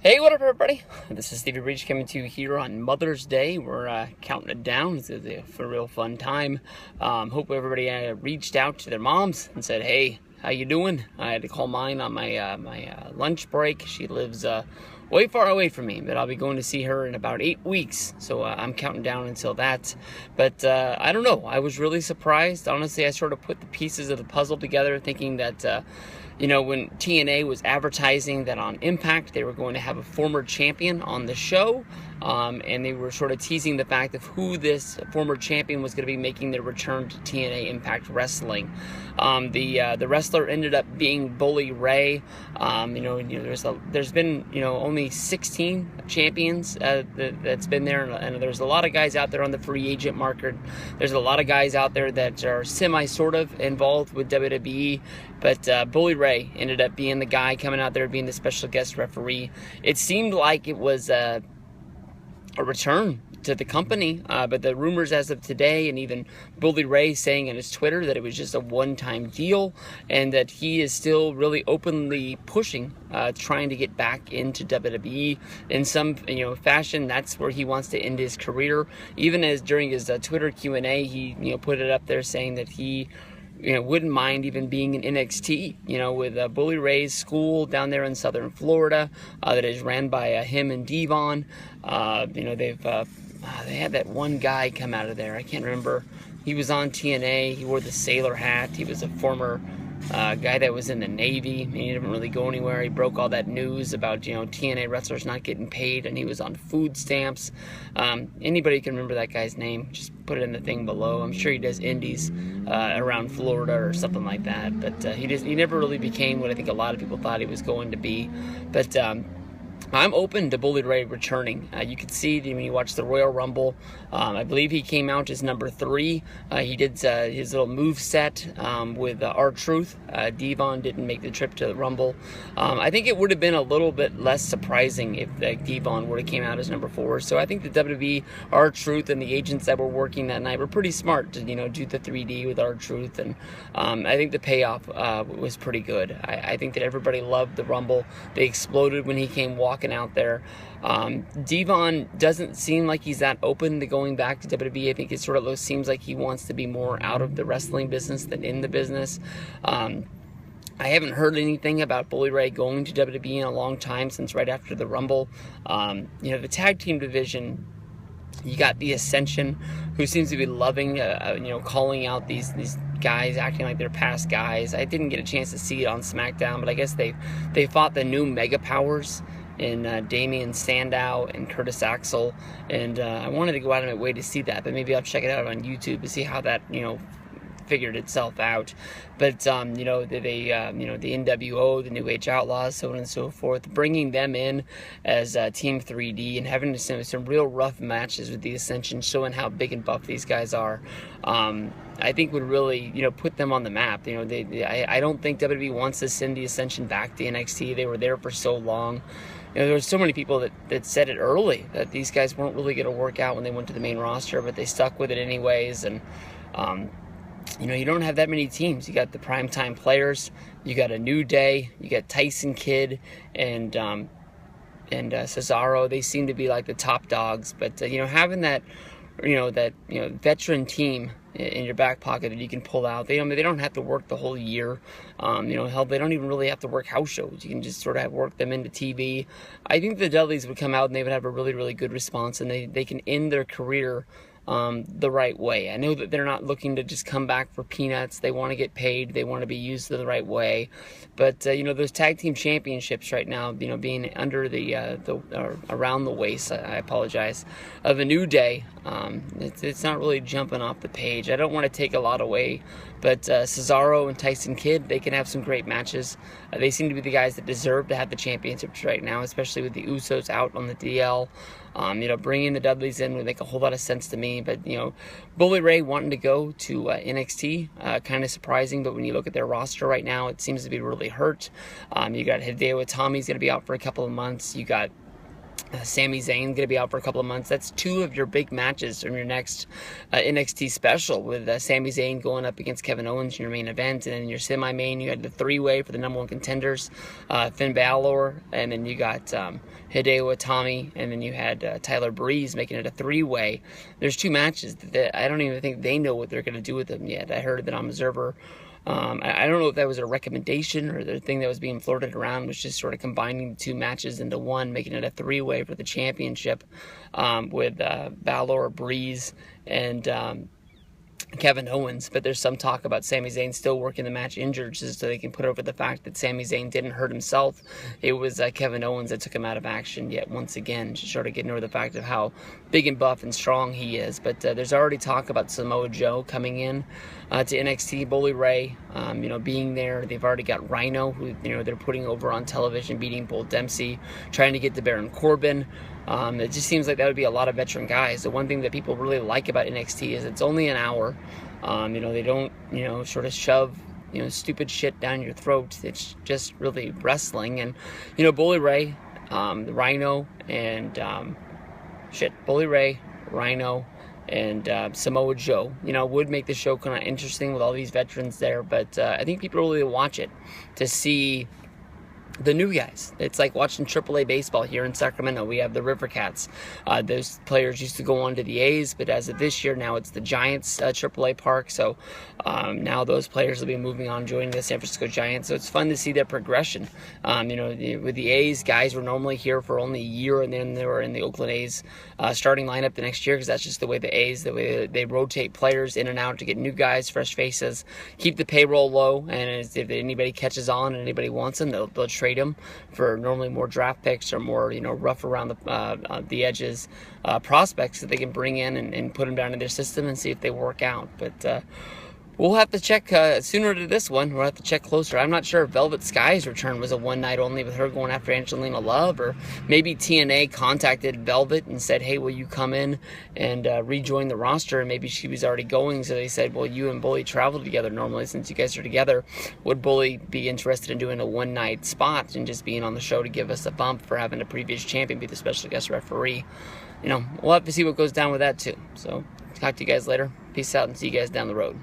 Hey, what up, everybody? This is Stevie Breach coming to you here on Mother's Day. We're counting it down. It's a real fun time. Hope everybody reached out to their moms and said, "Hey, how you doing?" I had to call mine on my lunch break. She lives way far away from me, but I'll be going to see her in about 8 weeks. So I'm counting down until that. But I don't know. I was really surprised. Honestly, I sort of put the pieces of the puzzle together, thinking that. When TNA was advertising that on Impact they were going to have a former champion on the show, and they were sort of teasing the fact of who this former champion was going to be making their return to TNA Impact Wrestling. The wrestler ended up being Bully Ray. There's been only 16 champions that's been there, and there's a lot of guys out there on the free agent market. There's a lot of guys out there that are sort of involved with WWE. But Bully Ray ended up being the guy coming out there being the special guest referee. It seemed like it was a return to the company, but the rumors as of today, and even Bully Ray saying on his Twitter that it was just a one-time deal, and that he is still really openly pushing, trying to get back into WWE in some fashion. That's where he wants to end his career. Even as during his Twitter Q&A, he put it up there saying that he wouldn't mind even being in NXT, with Bully Ray's school down there in southern Florida that is ran by him and Devon. They had that one guy come out of there. I can't remember. He was on TNA. He wore the sailor hat. He was a former guy that was in the Navy. He didn't really go anywhere. He broke all that news about TNA wrestlers not getting paid, and he was on food stamps. Anybody can remember that guy's name, just put it in the thing below. I'm sure he does indies around Florida or something like that. But he never really became what I think a lot of people thought he was going to be. But I'm open to Bully Ray returning. You could see when you watch the Royal Rumble, I believe he came out as number 3. He did his little move set with R-Truth. Devon didn't make the trip to the Rumble. I think it would have been a little bit less surprising if Devon would have came out as number 4. So I think the WWE, R-Truth, and the agents that were working that night were pretty smart to do the 3D with R-Truth, and I think the payoff was pretty good. I think that everybody loved the Rumble. They exploded when he came walking out there. Devon doesn't seem like he's that open to going back to WWE. I think it sort of seems like he wants to be more out of the wrestling business than in the business. I haven't heard anything about Bully Ray going to WWE in a long time, since right after the Rumble. The tag team division, you got the Ascension, who seems to be loving, calling out these guys, acting like they're past guys. I didn't get a chance to see it on SmackDown, but I guess they fought the new Mega Powers in Damian Sandow and Curtis Axel, and I wanted to go out of my way to see that, but maybe I'll check it out on YouTube to see how that figured itself out. But the NWO, the New Age Outlaws, so on and so forth, bringing them in as Team 3D and having some real rough matches with the Ascension, showing how big and buff these guys are, I think would really put them on the map. I don't think WWE wants to send the Ascension back to NXT. They were there for so long. There were so many people that said it early that these guys weren't really going to work out when they went to the main roster, but they stuck with it anyways. And you don't have that many teams. You got the primetime players, you got a New Day, you got Tyson Kidd and Cesaro. They seem to be like the top dogs. But having that veteran team in your back pocket that you can pull out. They don't have to work the whole year. Hell, they don't even really have to work house shows. You can just sort of work them into TV. I think the Dudleys would come out and they would have a really, really good response, and they can end their career the right way. I know that they're not looking to just come back for peanuts. They want to get paid. They want to be used the right way. But those tag team championships right now, being under or around the waist, I apologize, of a New Day, it's not really jumping off the page. I don't want to take a lot away, but Cesaro and Tyson Kidd, they can have some great matches. They seem to be the guys that deserve to have the championships right now, especially with the Usos out on the DL. Bringing the Dudleys in would make a whole lot of sense to me. But, Bully Ray wanting to go to NXT, kind of surprising. But when you look at their roster right now, it seems to be really hurt. You got Hideo Itami's going to be out for a couple of months. You got Sami Zayn going to be out for a couple of months. That's 2 of your big matches from your next NXT special, with Sami Zayn going up against Kevin Owens in your main event. And then in your semi-main, you had the 3-way for the number 1 contenders, Finn Balor, and then you got Hideo Itami, and then you had Tyler Breeze making it a 3-way. There's 2 matches that I don't even think they know what they're going to do with them yet. I heard that on Observer. I don't know if that was a recommendation or the thing that was being floated around was just sort of combining the 2 matches into one, making it a 3-way for the championship, with Balor, Breeze, and Kevin Owens. But there's some talk about Sami Zayn still working the match injured, just so they can put over the fact that Sami Zayn didn't hurt himself. It was Kevin Owens that took him out of action yet once again, just sort of getting over the fact of how big and buff and strong he is. But there's already talk about Samoa Joe coming in to NXT, Bully Ray, being there. They've already got Rhino, who they're putting over on television, beating Bull Dempsey, trying to get to Baron Corbin. It just seems like that would be a lot of veteran guys. The one thing that people really like about NXT is it's only an hour. They don't, sort of shove, stupid shit down your throat. It's just really wrestling. And, Bully Ray, the Rhino, and, Bully Ray, Rhino, and Samoa Joe, would make the show kind of interesting with all these veterans there. But I think people really watch it to see the new guys. It's like watching AAA baseball here in Sacramento. We have the River Cats. Those players used to go on to the A's, but as of this year, now it's the Giants AAA park. So now those players will be moving on, joining the San Francisco Giants. So it's fun to see that progression. With the A's, guys were normally here for only a year, and then they were in the Oakland A's starting lineup the next year, because that's just the way the A's, the way they rotate players in and out to get new guys, fresh faces, keep the payroll low, and if anybody catches on and anybody wants them, they'll trade them for normally more draft picks or more, rough around the edges prospects that they can bring in and put them down in their system and see if they work out. But we'll have to check sooner to this one. We'll have to check closer. I'm not sure if Velvet Sky's return was a one night only with her going after Angelina Love, or maybe TNA contacted Velvet and said, hey, will you come in and rejoin the roster? And maybe she was already going, so they said, well, you and Bully travel together normally since you guys are together. Would Bully be interested in doing a one night spot and just being on the show to give us a bump for having a previous champion be the special guest referee? We'll have to see what goes down with that too. So talk to you guys later. Peace out and see you guys down the road.